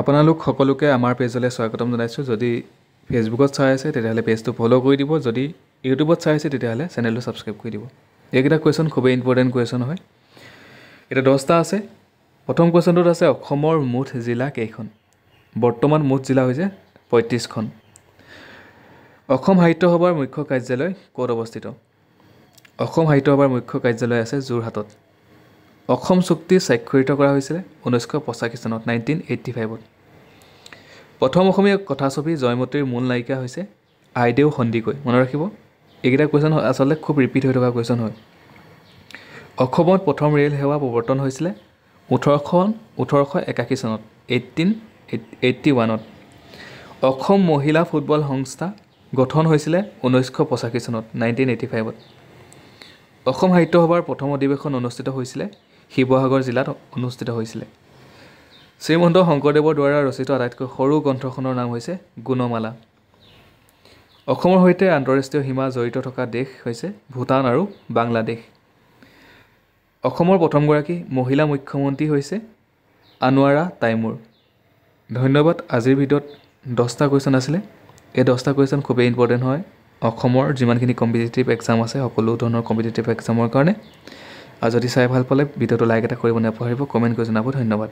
আপোনালোক সকলোকে আমাৰ পেজলৈ স্বাগতম জনাইছোঁ। যদি ফেচবুকত চাই আছে তেতিয়াহ'লে পেজটো ফ'ল' কৰি দিব, যদি ইউটিউবত চাই আছে তেতিয়াহ'লে চেনেলটো ছাবস্ক্ৰাইব কৰি দিব। এইকেইটা কুৱেশ্যন খুবেই ইম্পৰ্টেণ্ট কুৱেশ্যন হয়। এতিয়া 10টা আছে। প্ৰথম কুৱেশ্যনটোত আছে অসমৰ মুঠ জিলা কেইখন? বৰ্তমান মুঠ জিলা হৈছে 35খন। অসম সাহিত্য সভাৰ মুখ্য কাৰ্যালয় ক'ত অৱস্থিত? অসম সাহিত্য সভাৰ মুখ্য কাৰ্যালয় আছে যোৰহাটত। অসম চুক্তি স্বাক্ষৰিত কৰা হৈছিলে 1985 চনত 1985ত। প্ৰথম অসমীয়া কথাছবি জয়মতীৰ মূল নায়িকা হৈছে আইদেউ সন্দিকৈ। মনত ৰাখিব, এইকেইটা কুৱেশ্যন আচলতে খুব ৰিপিট হৈ থকা কুৱেশ্যন হয়। অসমত প্ৰথম ৰে'ল সেৱা প্ৰৱৰ্তন হৈছিলে 1881 চনত 1881ত। অসম মহিলা ফুটবল সংস্থা গঠন হৈছিলে 1985 চনত 1985ত। অসম সাহিত্য সভাৰ প্ৰথম অধিৱেশন অনুষ্ঠিত হৈছিলে শিৱসাগৰ জিলাত অনুষ্ঠিত হৈছিলে। শ্ৰীমন্ত শংকৰদেৱৰ দ্বাৰা ৰচিত আটাইতকৈ সৰু গ্ৰন্থখনৰ নাম হৈছে গুণমালা। অসমৰ সৈতে আন্তঃৰাষ্ট্ৰীয় সীমা জড়িত থকা দেশ হৈছে ভূটান আৰু বাংলাদেশ। অসমৰ প্ৰথমগৰাকী মহিলা মুখ্যমন্ত্ৰী হৈছে আনোৱাৰা টাইমুৰ। ধন্যবাদ। আজিৰ ভিডিঅ'ত 10টা কুৱেশ্যন আছিলে। এই 10টা কুৱেশ্যন খুবেই ইম্পৰ্টেণ্ট হয় অসমৰ যিমানখিনি কম্পিটিটিভ এক্সাম আছে সকলো ধৰণৰ কম্পিটিটিভ এক্সামৰ কাৰণে। আৰু যদি চাই ভাল পালে ভিডিঅ'টো লাইক এটা কৰিব নাপাহৰিব, কমেণ্ট কৰি জনাব। ধন্যবাদ।